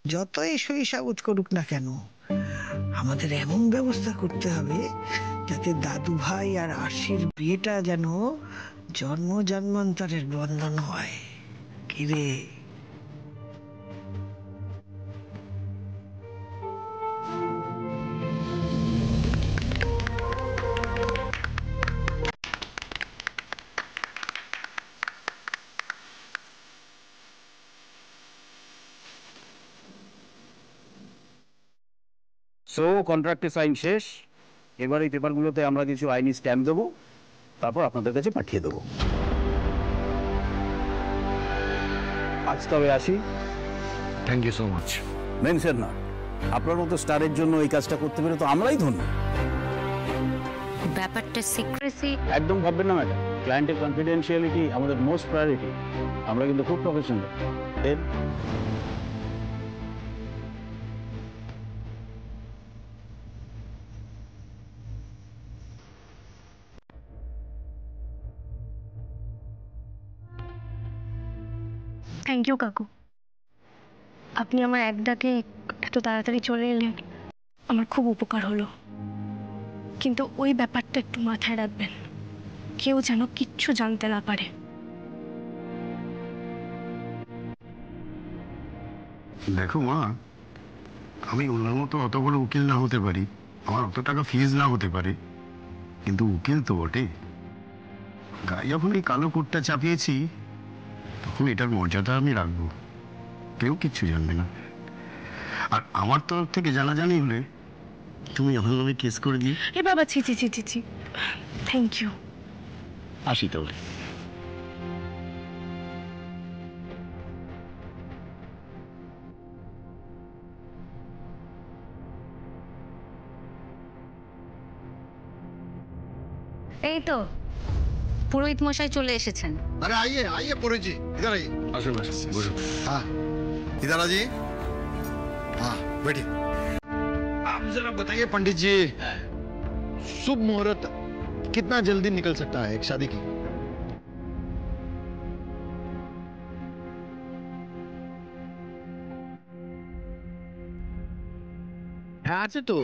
যতই সইসাবুত করুক না কেন, আমাদের এমন ব্যবস্থা করতে হবে যাতে দাদু ভাই আর আশির বিয়েটা যেন জন্ম জন্মান্তরের বন্ধন হয়। কিরে? সো কন্ট্রাক্টে সাইন শেষ। এবার এই পেপারগুলোতে আমরা কিছু আইনি স্ট্যাম্প দেবো, তারপর আপনাদের কাছে পাঠিয়ে দেবো। আজ তবে আসি। Thank you so much. Mention না, আপনার মতো স্টারের জন্য এই কাজটা করতে পেরে তো আমরাই ধন্য। ব্যাপারটা সিক্রেসি একদম ভাববেন না ম্যাডাম, ক্লায়েন্টের কনফিডেন্সিয়ালিটি আমাদের মোস্ট প্রায়োরিটি। আমরা কিন্তু খুব প্রফেশনাল। থ্যাংক ইউ কাকু, আপনি আমার এক ডাকে এত তাড়াতাড়ি চলে এলেন, আমার খুব উপকার হলো। কিন্তু ওই ব্যাপারটা একটু মাথায় রাখবেন, কেউ যেন কিচ্ছু জানতে না পারে। দেখো মা, আমি ওনার মতো অত বড় উকিল না হতে পারি, আমার অত টাকা ফিজ না হতে পারে, কিন্তু উকিল তো বটে। গায়ে যখন এই কালো কোটটা চাপিয়েছি, তখন এটার মর্যাদা আমি রাখবো। কেউ কিচ্ছু জানবে না। আর আমার তরফ থেকে জানাজানি হলে তুমি এখন আমি কেস করে দিই। এ বাবা, ছি ছি ছি ছি ছি, থ্যাংক ইউ। আসি তাহলে। এই তো পুরোহিত মশাই চলে এসেছেন। अरे आइए आइए पुरोहित जी, इधर आइए। আসুন আসুন, বসুন। हाँ इधर आ जाइए। हाँ बैठिए। आप जरा बताइए पंडित जी, शुभ मुहूर्त कितना जल्दी निकल सकता है एक शादी की? হ্যাঁ আছে তো,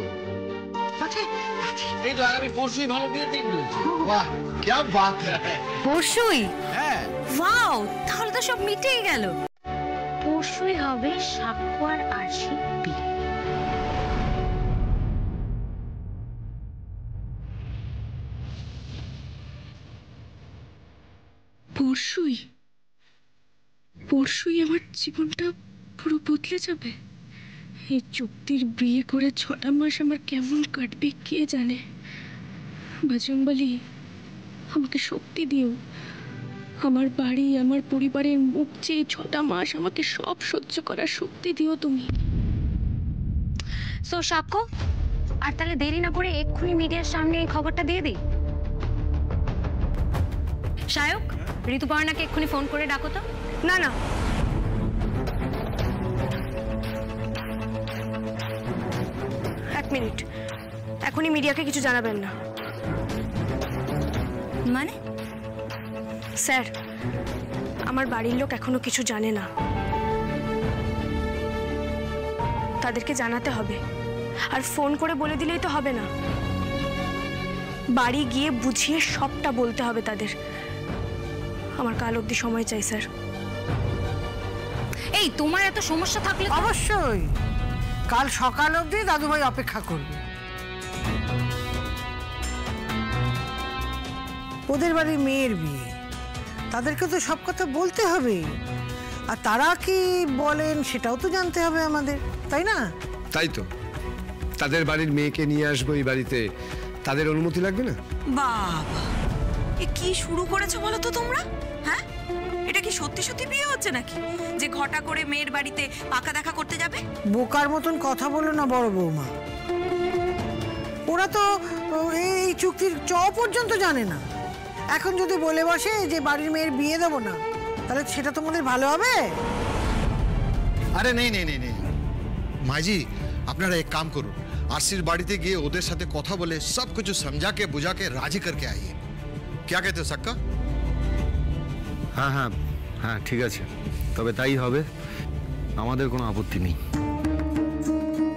এই তো আগামী পরশুই ভালো বিয়ের দিন রয়েছে। वाह क्या बात है। পরশুই? হ্যাঁ ওয়াও, তাহলে তো সব মিটেই গেল। পরশুই হবে সাক্ষ্য আর আশির বিয়ে। পরশুই পরশুই আমার জীবনটা পুরো বদলে যাবে। এই চুক্তির বিয়ে করে 6টা মাস আমার কেমন কাটবে কে জানে। বাজরংবলী, আমাকে শক্তি দিও। আমার বাড়ি, আমার পরিবারের মুখ চেয়ে 6টা মাস আমাকে সব সহ্য করার শক্তি দিও তুমি। সো সাক্ষ্য, আর তাহলে দেরি না করে এক্ষুনি মিডিয়ার সামনে এই খবরটা দিয়ে দিই। সায়ক, ঋতুপর্ণাকে এক্ষুনি ফোন করে ডাকো তো। না না, এক মিনিট, এখনই মিডিয়াকে কিছু জানাবেন না। মানে? স্যার, আমার বাড়ির লোক এখনো কিছু জানে না, তাদেরকে জানাতে হবে। আর ফোন করে বলে দিলেই তো হবে না, বাড়ি গিয়ে বুঝিয়ে সবটা বলতে হবে তাদের। আমার কাল অবধি সময় চাই স্যার। এই তোমার এত সমস্যা থাকলে তো- অবশ্যই কাল সকাল অবধি দাদুভাই অপেক্ষা করবে। ওদের বাড়ির মেয়ের বিয়ে, তাদেরকে তো সব কথা বলতে হবে, আর তারা কি বলেন সেটাও তো জানতে হবে আমাদের, তাই না? তাই তো, তাদের বাড়ির মেয়েকে নিয়ে আসবো এই বাড়িতে, তাদের অনুমতি লাগবে না? বাবা, এ কি শুরু করেছো বলো তো তোমরা? হ্যাঁ, এটা কি সত্যি সত্যি বিয়ে হচ্ছে নাকি, যে ঘটা করে মেয়ের বাড়িতে পাকা দেখা করতে যাবে? বোকার মতন কথা বলো না বড় বৌমা, ওরা তো এই চুক্তির চ পর্যন্ত জানে না। এখন যদি বলে বসে যে বাড়ির মেয়ের বিয়ে দেবো না, তাহলে সেটা তোমাদের ভালো হবে? अरे नहीं नहीं नहीं नहीं माँ जी, আপনারা এক কাম করুন, আরসির বাড়িতে গিয়ে ওদের সাথে কথা বলে সব কিছু समझा के बुझा के राजी करके आइए। क्या कहते हो सक्का? হ্যাঁ হ্যাঁ হ্যাঁ, ঠিক আছে, তবে তাই হবে, আমাদের কোনো আপত্তি নেই।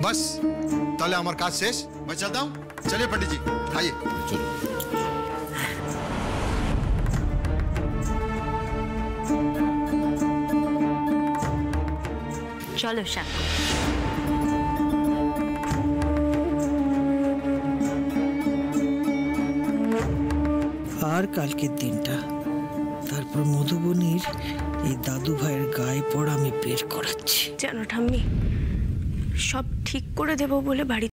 बस ताले हमारा काज शेष, मैं चलता हूँ। चलिए पंडित जी, आइए। चलो। চলো সাক্ষ্য। আর কালকের দিনটা, তারপর মধুবনীর এই দাদু ভাইয়ের গায়ে পড়া আমি বের করাচ্ছি। জানো ঠাম্মি, সব ঠিক করে দেবো বলে বাড়ি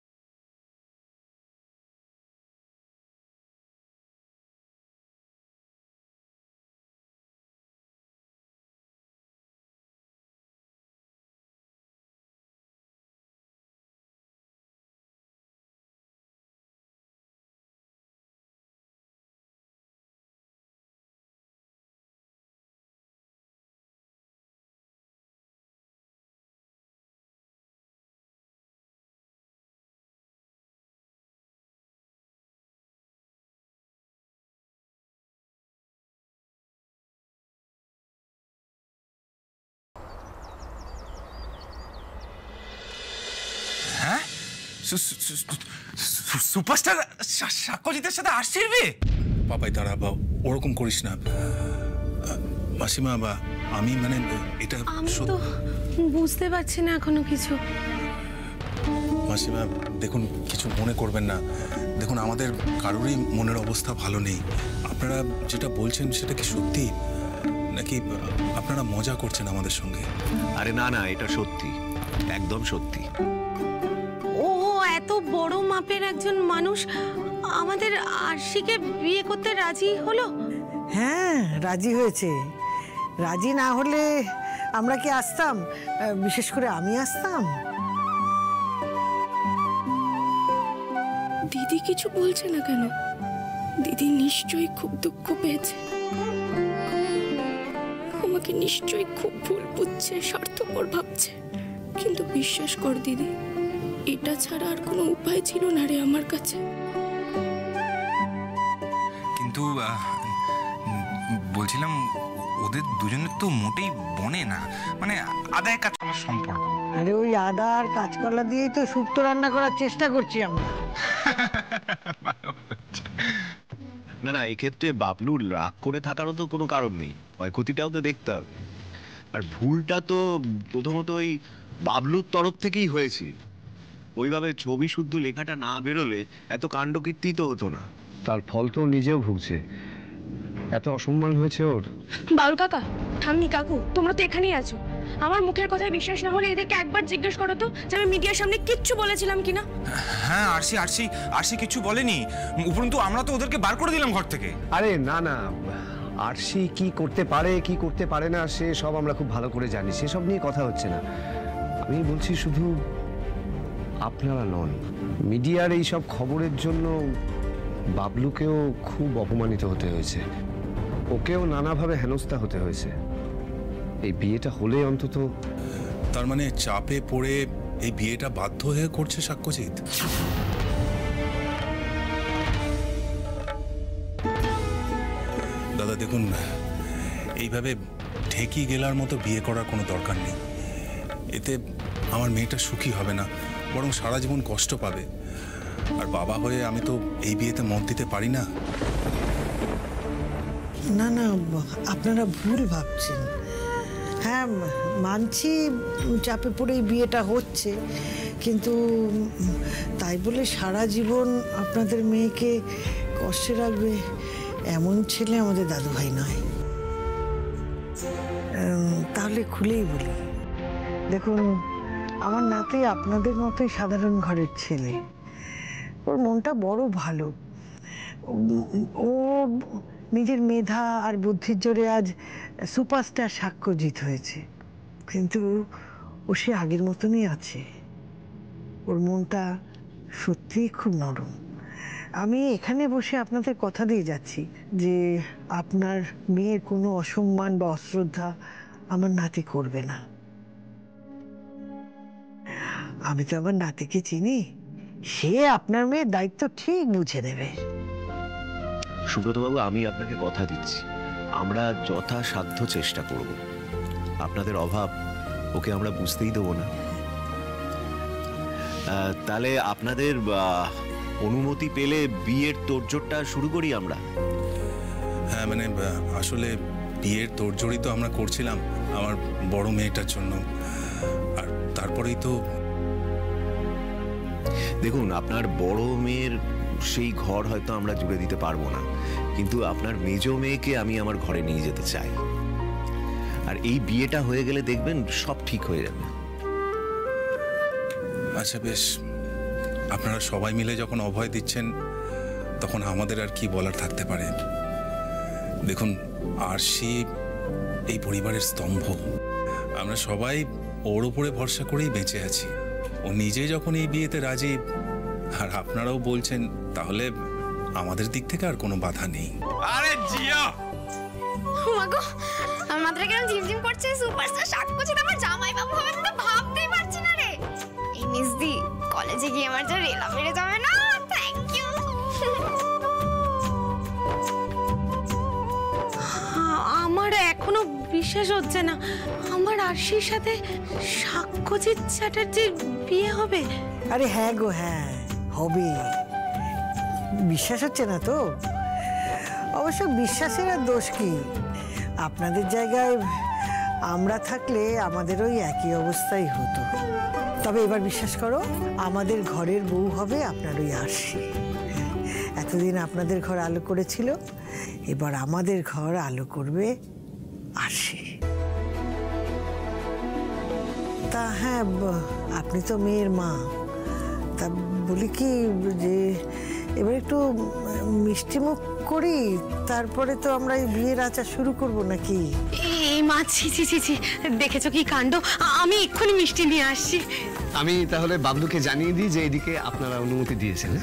সুপারস্টার সাক্ষ্যজিতের সাথে আরশির বিয়ে? বাবাই দাঁড়া বা ওরকম করিস না মাসিমা, বা আমি মানে এটা আমি তো বুঝতে পারছি না এখনো কিছু। মাসিমা দেখুন, কিছু মনে করবেন না। দেখুন, আমাদের কারোরই মনের অবস্থা ভালো নেই। আপনারা যেটা বলছেন সেটা কি সত্যি, নাকি আপনারা মজা করছেন আমাদের সঙ্গে? আরে না না, এটা সত্যি, একদম সত্যি। ও এত বড় মাপের একজন মানুষ আমাদের আরশিকে বিয়ে করতে রাজি হলো? হ্যাঁ, রাজি হয়েছে। রাজি না হলে আমরা কি আসতাম? বিশেষ করে আমি আসতাম? দিদি কিছু বলছে না কেন? দিদি নিশ্চয়ই খুব দুঃখ পেয়েছে, আমাকে নিশ্চয়ই খুব ভুল বুঝছে, স্বার্থপর ভাবছে। কিন্তু বিশ্বাস কর দিদি, এটা ছাড়া আর কোনো উপায় ছিল না রে আমার কাছে। কিন্তু বলছিলাম, ওদের দুজনের তো মোটেই বনে না, মানে আদায় কাঁচকলার সম্পর্ক। আরে ওই আদা আর কাঁচকলা দিয়েই তো শুক্তো রান্না করার চেষ্টা করছি আমরা। না না, এক্ষেত্রে বাবলুর রাগ করে থাকারও তো কোনো কারণ নেই, ক্ষয়ক্ষতিটাও তো দেখতে হবে। আর ভুলটা তো প্রথমত ওই বাবলুর তরফ থেকেই হয়েছে। ওইভাবে ছবি শুদ্ধ লেখাটা না বেরোলে এত কাণ্ডকীর্তি তো হতো না। তার ফল তো নিজেও ভুগছে, এত অসম্মান হয়েছে ওর। বাউল কাকা, ঠাম্মি, কাকু, তোমরা তো এখানেই আছো। আমার মুখের কথায় বিশ্বাস না হলে এদেরকে একবার জিজ্ঞেস করো তো যে আমি মিডিয়ার সামনে কিচ্ছু বলেছিলাম কিনা। হ্যাঁ, আরশি কিচ্ছু বলেনি, উপরন্তু আমরা তো ওদেরকে বার করে দিলাম ঘর থেকে। আরে না না, আরশি কি করতে পারে কি করতে পারে না সে সব আমরা খুব ভালো করে জানি, সেসব নিয়ে কথা হচ্ছে না। আমি বলছি শুধু আপনারা নন, মিডিয়ার এই সব খবরের জন্য বাবলুকেও খুব অপমানিত হতে হয়েছে, ওকেও নানাভাবে হেনস্থা হতে হয়েছে। এই বিয়েটা হলে অন্তত। তার মানে চাপে পড়ে এই বিয়েটা বাধ্য হয়ে করছে সাক্ষ্যজিৎ? দাদা দেখুন, এইভাবে ঠেকি গেলার মতো বিয়ে করার কোনো দরকার নেই। এতে আমার মেয়েটা সুখী হবে না, বরং সারা জীবন কষ্ট পাবে। আর বাবা হয়ে আমি তো এই বিয়েতে মত দিতে পারি না। না না, আপনারা ভুল ভাবছেন। হ্যাঁ, মানছি চাপে পড়ে এই বিয়েটা হচ্ছে, কিন্তু তাই বলে সারা জীবন আপনাদের মেয়েকে কষ্টে রাখবে এমন ছেলে আমাদের দাদু ভাই নয়। তাহলে খুলেই বলি, দেখুন, আমার নাতি আপনাদের মতোই সাধারণ ঘরের ছেলে। ওর মনটা বড় ভালো। ও নিজের মেধা আর বুদ্ধির জোরে আজ সুপারস্টার সাক্ষ্যজিৎ হয়েছে, কিন্তু ও সে আগের মতনই আছে। ওর মনটা সত্যিই খুব নরম। আমি এখানে বসে আপনাদের কথা দিয়ে যাচ্ছি যে আপনার মেয়ের কোনো অসম্মান বা অশ্রদ্ধা আমার নাতি করবে না। আমি তো আমার নাতিকে চিনি, সে আপনার মেয়ের দায়িত্ব ঠিক বুঝে নেবে। সুব্রতবাবু, আমি আপনাকে কথা দিচ্ছি, আমরা যথাসাধ্য চেষ্টা করব। আপনাদের অভাব ওকে আমরা বুঝতেই দেবো না। তাহলে আপনাদের অনুমতি পেলে বিয়ের তোড়জোড়টা শুরু করি আমরা। হ্যাঁ মানে আসলে বিয়ের তোড়জোড়ই তো আমরা করছিলাম আমার বড় মেয়েটার জন্য, আর তারপরেই তো দেখুন, আপনার বড় মেয়ের সেই ঘর হয়তো আমরা জুড়ে দিতে পারবো না, কিন্তু আপনার মেজ মেয়েকে আমি আমার ঘরে নিয়ে যেতে চাই। আর এই বিয়েটা হয়ে গেলে দেখবেন সব ঠিক হয়ে যাবে। আচ্ছা বেশ, আপনারা সবাই মিলে যখন অভয় দিচ্ছেন তখন আমাদের আর কি বলার থাকতে পারে। দেখুন, আরশি এই পরিবারের স্তম্ভ, আমরা সবাই ওর উপরে ভরসা করেই বেঁচে আছি। ও নিজে যখন এই বিয়েতে রাজি, আর আপনারাও বলছেন, তাহলে আমাদের দিক থেকে আর কোনো বাধা নেই। আরে জিয়া, মাগো আমার মাথাটা কেমন ঝিমঝিম করছে। সুপারস্টার সাক্ষী আমার জামাই বাবু হবে, আমি তো ভাবতেই পারছি না রে। এই মিসদি কলেজে গিয়ে আমার যা রেলা বেড়ে যাবে না। Thank you. আমার এখনো বিশ্বাস হচ্ছে না আমার আরশির সাথে সাক্ষ্যজিৎ চ্যাটার্জির বিয়ে হবে। আরে হ্যাঁ গো, হ্যাঁ হবে। বিশ্বাস হচ্ছে না তো? অবশ্য বিশ্বাসের আর দোষ কি? আপনাদের জায়গায় আমরা থাকলে আমাদের ওই একই অবস্থাই হতো। তবে এবার বিশ্বাস করো, আমাদের ঘরের বউ হবে আপনার ওই আরশি। এতদিন আপনাদের ঘর আলো করেছিল, এবার আমাদের ঘর আলো করবে আরশি। তা হ্যাঁ, আপনি তো মেয়ের মা, তা বলি কি যে এবার একটু মিষ্টিমুখ করি, তারপরে তো আমরা এই বিয়ের আচার শুরু করব নাকি? এই মা, ছি ছি ছি ছি, দেখেছো কি কাণ্ড! আমি এক্ষুনি মিষ্টি নিয়ে আসছি। আমি তাহলে বাবলুকে জানিয়ে দিই যে এদিকে আপনারা অনুমতি দিয়েছেন।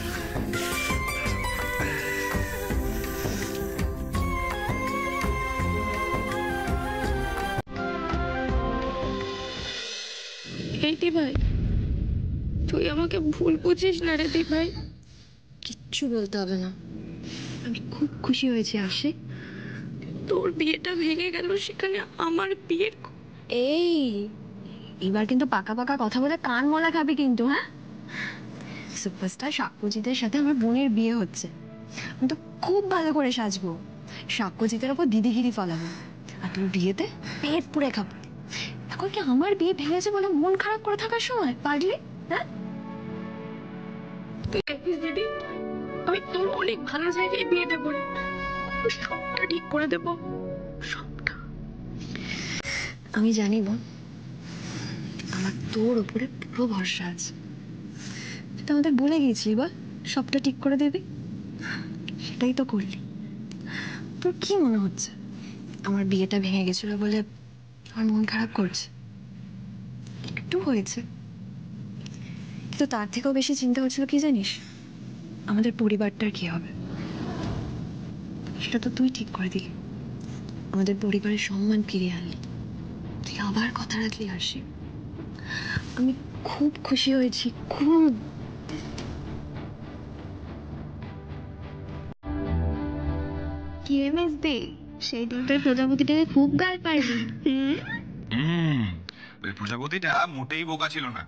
এই দি ভাই, তুই আমাকে ভুল বুঝিস না রে দি ভাই। কিচ্ছু বলতে হবে না, আমি খুব খুশি হয়েছি আরশি। তোর বিয়েটা ভেঙে গেল, সেখানে আমার বিয়ের। এই এবার কিন্তু পাকা পাকা কথা বলে কান মলা খাবি কিন্তু। হ্যাঁ, সুপারস্টার সাক্ষ্যজিতের সাথে আমার বোনের বিয়ে হচ্ছে, আমি তো খুব ভালো করে সাজবো, সাক্ষ্যজিতের ওপর দিদিগিরি ফলাবো, আর তোর বিয়েতে পেট পুড়ে খাবো। এখন কি আমার বিয়ে ভেঙেছে বলে মন খারাপ করে থাকার সময় পারলি? হ্যাঁ, তুই দেখিস দিদি, আমি তোর অনেক ভালো জায়গায় বিয়ে দেবো, সবটা ঠিক করে দেবো, সবটা। আমি জানি বোন, আমার তোর উপরে পুরো ভরসা আছে। তুই তো আমাদের বলে গিয়েছিলি বল, সবটা ঠিক করে দেবে, সেটাই তো করলি। তোর কি মনে হচ্ছে আমার বিয়েটা ভেঙে গেছিল বলে আমার মন খারাপ করছে? একটু হয়েছে, কিন্তু তার থেকেও বেশি চিন্তা হচ্ছিল কি জানিস, আমাদের পরিবারটার কি হবে। সেটা তো তুই ঠিক করে দিলি, আমাদের পরিবারের সম্মান ফিরিয়ে আনলি, তুই আবার কথা রাখলি আরশি। আমি খুব খুশি হয়েছি, খুব। কি এমএস দে, সেই দিনটার প্রজাপতিটাকে খুব গাল পারবি। ওই প্রজাপতিটা মোটেই বোকা ছিল না।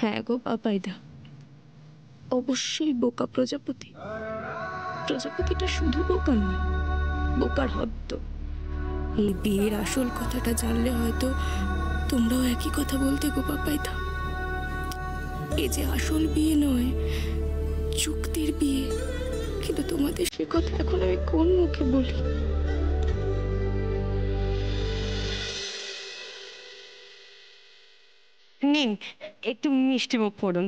হ্যাঁ গো পাপাইদা, অবশ্যই বোকা প্রজাপতি। প্রজাপতিটা শুধু বোকা নয়, বোকার হদ্দ। এই বিয়ের আসল কথাটা জানলে হয়তো তোমরাও একই কথা বলতে গো পাপাইদা। এই যে আসল বিয়ে নয়, চুক্তির বিয়ে, কিন্তু তোমাদের সে কথা এখন আমি কোন মুখে বলি? নিন একটু মিষ্টি মুখ করুন।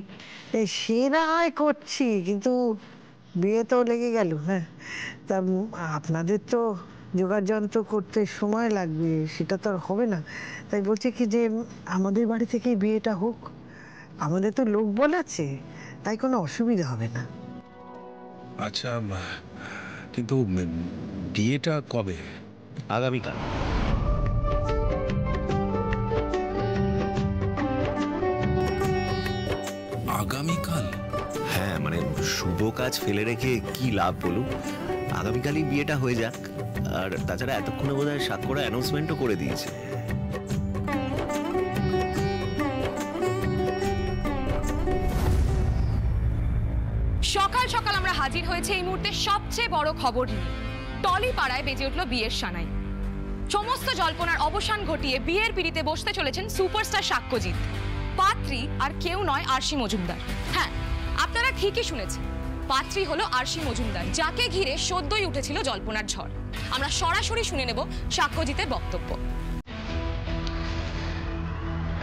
এই সে না হয় করছি, কিন্তু বিয়ে তো লেগে গেল। হ্যাঁ, তা আপনাদের তো জোগাড় যন্ত্র করতে সময় লাগবে, সেটা তো আর হবে না। তাই বলছি কি যে আমাদের বাড়ি থেকেই বিয়েটা হোক, আমাদের তো লোক বল আছে, তাই কোনো অসুবিধা হবে না। আচ্ছা, কিন্তু বিয়েটা কবে? আগামীকাল। আগামীকাল? হ্যাঁ, মানে শুভ কাজ ফেলে রেখে কি লাভ বলুন? আগামীকালই বিয়েটা হয়ে যাক। আর তাছাড়া এতক্ষণে বোধহয় স্বাক্ষরা অ্যানাউন্সমেন্টও করে দিয়েছে। সকাল সকাল আমরা হাজির হয়েছে এই মুহূর্তে সবচেয়ে বড় খবর নিয়ে। টলিপাড়ায় বেজে উঠল বিয়ের সানাই। সমস্ত জল্পনার অবসান ঘটিয়ে বিয়ের পিড়িতে বসতে চলেছেন সুপারস্টার সাক্ষ্যজিৎ। পাত্রী আর কেউ নয়, আরশি মজুমদার। হ্যাঁ, আপনারা ঠিকই শুনেছেন, পাত্রী হলো আরশি মজুমদার, যাকে ঘিরে সদ্যই উঠেছিল জল্পনার ঝড়। আমরা সরাসরি শুনে নেব সাক্ষ্যজিতের বক্তব্য।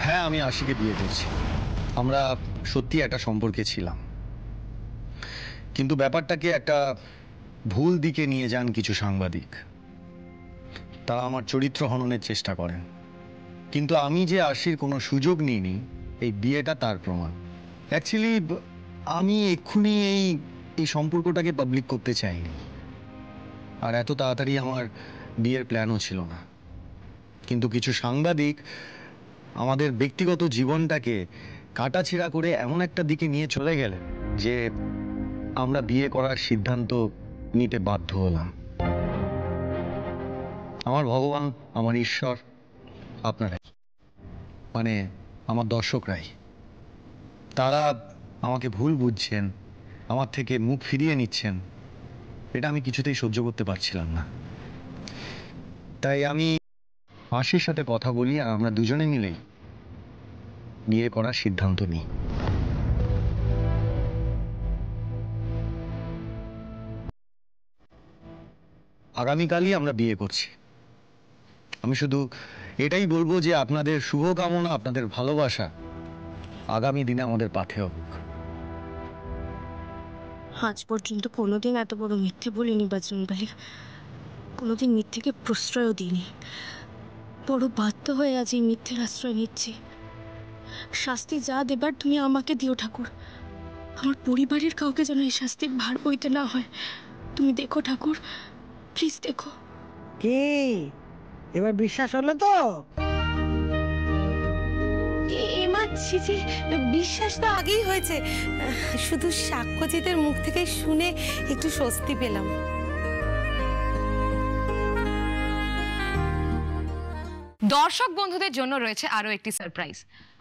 হ্যাঁ, আমি আরশিকে বিয়ে করছি। আমরা সত্যি একটা সম্পর্কে ছিলাম, কিন্তু ব্যাপারটাকে একটা ভুল দিকে নিয়ে যান কিছু সাংবাদিক। তা আমার চরিত্র হননের চেষ্টা করেন, কিন্তু আমি যে আরশির কোনো সুযোগ নিইনি, এই বিয়েটা তার প্রমাণ। অ্যাকচুয়ালি আমি এক্ষুনি এই সম্পর্কটাকে পাবলিক করতে চাইনি, আর এত তাড়াতাড়ি আমার বিয়ের প্ল্যানও ছিল না। কিন্তু কিছু সাংবাদিক আমাদের ব্যক্তিগত জীবনটাকে কাটাছেঁড়া করে এমন একটা দিকে নিয়ে চলে গেলেন যে আমরা বিয়ে করার সিদ্ধান্ত নিতে বাধ্য হলাম। আমার ভগবান, আমার ঈশ্বর আপনারাই, মানে আমার দর্শকরাই। তারা আমাকে ভুল বুঝছেন, আমার থেকে মুখ ফিরিয়ে নিচ্ছেন, এটা আমি কিছুতেই সহ্য করতে পারছিলাম না। তাই আমি আরশির সাথে কথা বলি, আর আমরা দুজনে মিলেই বিয়ে করার সিদ্ধান্ত নিই। আগামীকালই আমরা বিয়ে করছি। আমি শুধু এটাই বলবো যে আপনাদের শুভকামনা, আপনাদের ভালোবাসা আগামী দিনে আমাদের পাথে হোক। আজ পর্যন্ত কোনোদিন এত বড় মিথ্যে বলিনি বজরংবলী, কোনোদিন মিথ্যেকে প্রশ্রয়ও দিইনি। বড় বাধ্য হয়ে আজ এই মিথ্যের আশ্রয় নিচ্ছি। শাস্তি যা দেবার তুমি আমাকে দিও ঠাকুর, আমার পরিবারের কাউকে যেন এই শাস্তির ভার বইতে না হয়। তুমি দেখো ঠাকুর, প্লিজ দেখো। কে এবার বিশ্বাস হলো তো? বিশ্বাস তো আগেই হয়েছে, শুধু সাক্ষ্যজিতের মুখ থেকে শুনে একটু স্বস্তি পেলাম। দর্শক বন্ধুদের জন্য রয়েছে আরো একটি সারপ্রাইজ।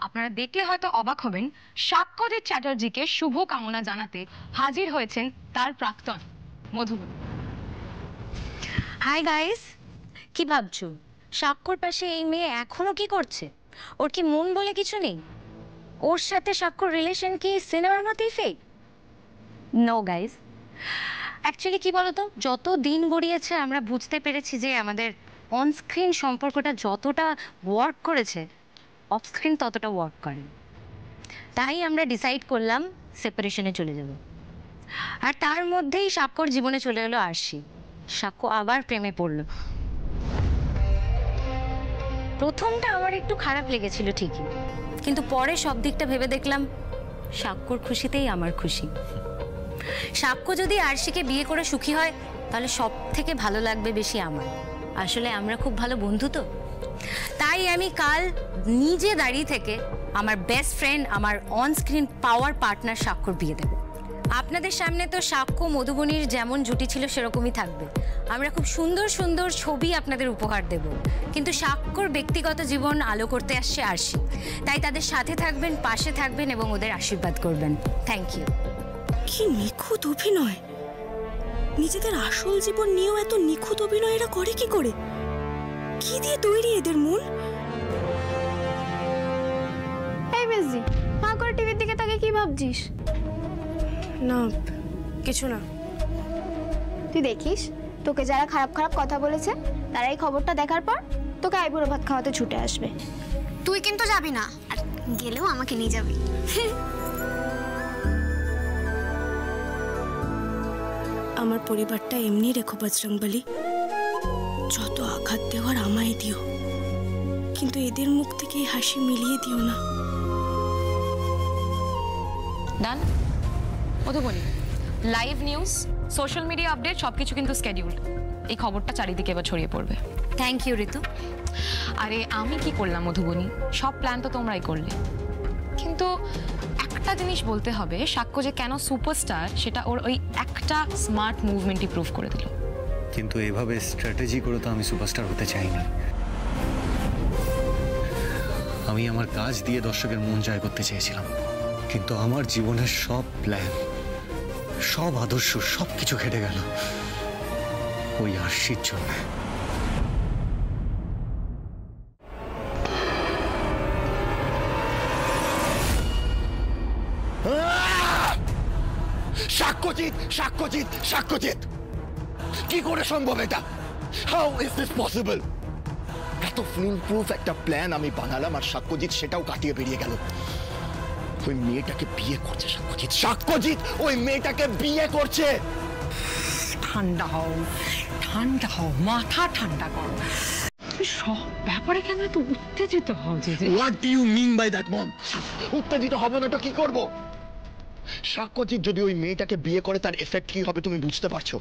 আপনারা দেখলে হয়তো অবাক হবেন, সাক্ষ্যজিৎ চ্যাটার্জিকে শুভ কামনা জানাতে হাজির হয়েছেন তার প্রাক্তন মধুবনী। হাই গাইস, কি ভাবছো? সাক্ষ্যর পাশে এই মেয়ে এখনো কি করছে? ওর কি মন বলে কিছু নেই? ওর সাথে সাক্ষ্যর রিলেশন কি সিনেমার মতোই ফেক? নো গাইস, অ্যাকচুয়ালি কি বলতো, যত দিন গড়িয়েছে আমরা বুঝতে পেরেছি যে আমাদের অন স্ক্রিন সম্পর্কটা যতটা ওয়ার্ক করেছে, অফ স্ক্রিন ততটা ওয়ার্ক করে। তাই আমরা ডিসাইড করলাম সেপারেশনে চলে যাব। আর তার মধ্যেই সাক্ষ্যর জীবনে চলে এলো আরশি। সাক্ষ্য আবার প্রেমে পড়ল। প্রথমটা আমার একটু খারাপ লেগেছিল ঠিকই, কিন্তু পরে সব দিকটা ভেবে দেখলাম সাক্ষ্যর খুশিতেই আমার খুশি। সাক্ষ্য যদি আরশিকে বিয়ে করে সুখী হয়, তাহলে সব থেকে ভালো লাগবে বেশি আমার। আসলে আমরা খুব ভালো বন্ধু তো। তাই আমি কাল নিজে দাঁড়িয়ে থেকে আমার বেস্ট ফ্রেন্ড, আমার অন স্ক্রিন পাওয়ার পার্টনার সাক্ষ্যর বিয়ে দেব। আপনাদের সামনে তো সাক্ষ্য মধুবনীর যেমন জুটি ছিল সেরকমই থাকবে। আমরা খুব সুন্দর সুন্দর ছবি আপনাদের উপহার দেব, কিন্তু সাক্ষ্যর ব্যক্তিগত জীবন আলো করতে আসছে আরশি। তাই তাদের সাথে থাকবেন, পাশে থাকবেন এবং ওদের আশীর্বাদ করবেন। Thank you. কি নিখুঁত অভিনয়! নিজেদের আসল জীবন নিয়েও এত নিখুঁত অভিনয় এরা করে কি করে? কি দিয়ে তৈরি এদের মন? এই মেজি, মা করে টিভির দিকে তাকে কি ভাবছিস? না, কিছু না। তুই দেখিস, তোকে যারা খারাপ খারাপ কথা বলেছে তারা এই খবরটা দেখার পর তোকে আইবুড়ো ভাত খাওয়াতে ছুটে আসবে। তুই কিন্তু যাবি না, আর গেলেও আমাকে নিয়ে যাবি। আমার পরিবারটা এমনি রেখো বজরংবলী, যত আঘাত দেওয়ার আমায় দিও, কিন্তু এদের মুখ থেকে হাসি মিলিয়ে দিও না। Done Madhubani, live news, social media update সবকিছু কিন্তু স্কেডিউল। এই খবরটা চারিদিকে এবার ছড়িয়ে পড়বে। Thank you Ritu. আরে আমি কি করলাম মধুবনী, সব প্ল্যান তো তোমরাই করলে। কিন্তু একটা জিনিস বলতে হবে, সাক্ষ্য যে কেন সুপারস্টার সেটা ওর ওই একটা স্মার্ট মুভমেন্টই প্রুভ করে দিল। কিন্তু এভাবে স্ট্র্যাটেজি করে তো আমি সুপারস্টার হতে চাইনি। আমি আমার কাজ দিয়ে দর্শকের মন জয় করতে চেয়েছিলাম, কিন্তু আমার জীবনের সব প্ল্যান, সব আদর্শ সবকিছু খেটে গেল ওই আরশির জন্য। সাক্ষ্যজিৎ, সাক্ষ্যজিৎ, সাক্ষ্যজিৎ, কি করে সম্ভব এটা? How is this possible? এত ফুল প্রুফ একটা প্ল্যান আমি বানালাম আর সাক্ষ্যজিৎ সেটাও কাটিয়ে বেরিয়ে গেল। ওই মেয়েটাকে বিয়ে করছে সাক্ষ্যজিৎ, সাক্ষ্যজিৎ ওই মেয়েটাকে বিয়ে করছে। ঠান্ডা হও, ঠান্ডা হও, মাথা ঠান্ডা করো। সব ব্যাপারে কেন এত উত্তেজিত হও? What do you mean by that mom? উত্তেজিত হবে না তো কি করব? সাক্ষ্যজিৎ যদি ওই মেয়েটাকে বিয়ে করে তার এফেক্ট কি হবে তুমি বুঝতে পারছো?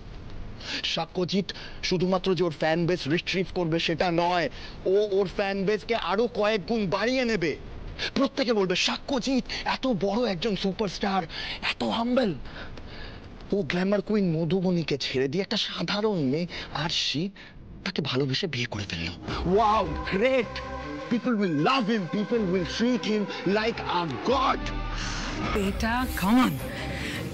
সাক্ষ্যজিৎ শুধুমাত্র যে ওর ফ্যান বেস রিট্রিভ করবে সেটা নয়, ও ওর ফ্যান বেসকে আরো কয়েক গুণ বাড়িয়ে নেবে। প্রত্যেকে বলবে সাক্ষ্যজিৎ এত বড় একজন সুপারস্টার, এত হাম্বল, ও গ্ল্যামার কুইন মধুবনীকে ছেড়ে দিয়ে একটা সাধারণ মেয়ে আরশি তাকে ভালোবেসে বিয়ে করে ফেলল। Wow, great! People will love him, people will treat him like a god. এটা গান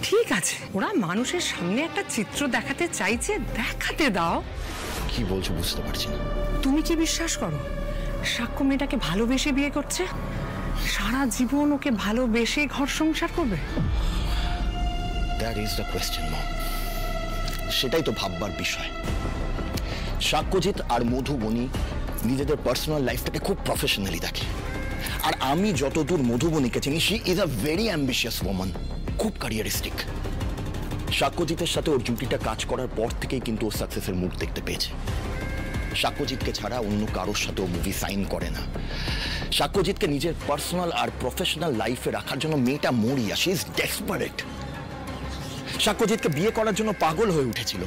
ঠিক আছে, ওরা মানুষের সামনে একটা চিত্র দেখাতে চাইছে, দেখাতে দাও। কি বলছো বুঝতে পারছি না। তুমি কি বিশ্বাস করো সাক্ষ্য মেয়েটাকে ভালোবেসে বিয়ে করছে? সারা জীবন ওকে ভালোবেসে ঘর সংসার করবে? That is the question, mom. সেটাই তো ভাববার বিষয়। সাক্ষ্যজিৎ আর মধুবনী নিজেদের পার্সোনাল লাইফটাকে খুব প্রফেশনালি দেখে, আর আমি যতদূর মধুবনীকে চিনি she is a very ambitious woman, খুব ক্যারিয়ারিস্টিক। সাক্ষ্যজিতের সাথে ওর ডিউটিটা কাজ করার পর থেকেই কিন্তু ও সাকসেসের মুখ দেখতে পেয়েছে। সাক্ষ্যজিৎকে ছাড়া অন্য কারোর সাথে ও মুভি সাইন করে না। সাক্ষ্যজিৎকে নিজের পার্সোনাল আর প্রফেশনাল লাইফে রাখার জন্য মেয়েটা মরিয়া, শি ইজ ডেসপারেট। সাক্ষ্যজিৎকে বিয়ে করার জন্য পাগল হয়ে উঠেছিল,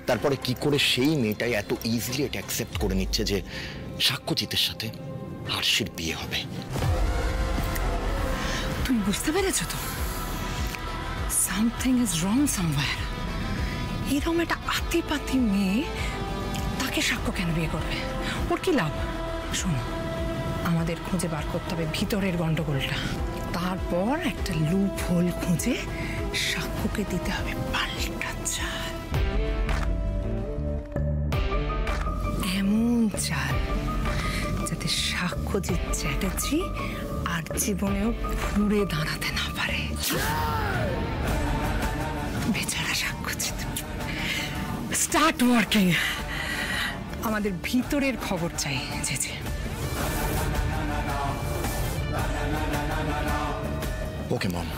তারপরে কি করে সেই মেয়েটাই এত ইজিলি এটা অ্যাকসেপ্ট করে নিচ্ছে যে সাক্ষ্যজিতের সাথে আরশির বিয়ে হবে? তুমি বুঝতে পেরেছো তো? Something is wrong somewhere. এরকম একটা আতিপাতি মেয়ে তাকে সাক্ষ্য কেন বিয়ে করবে? ওর কি লাভ? শোনো, আমাদের খুঁজে বার করতে হবে ভিতরের গন্ডগোলটা, তারপর একটা লুপ হোল খুঁজে সাক্ষ্যকে দিতে হবে পাল্টা চাল। এমন চাল যাতে সাক্ষ্যজিৎ চ্যাটার্জি আর জীবনেও ঘুরে দাঁড়াতে না পারে। বেচারা সাক্ষ্যজিৎ, স্টার্ট ওয়ার্কিং। আমাদের ভিতরের খবর চাই। যে ওকে মম।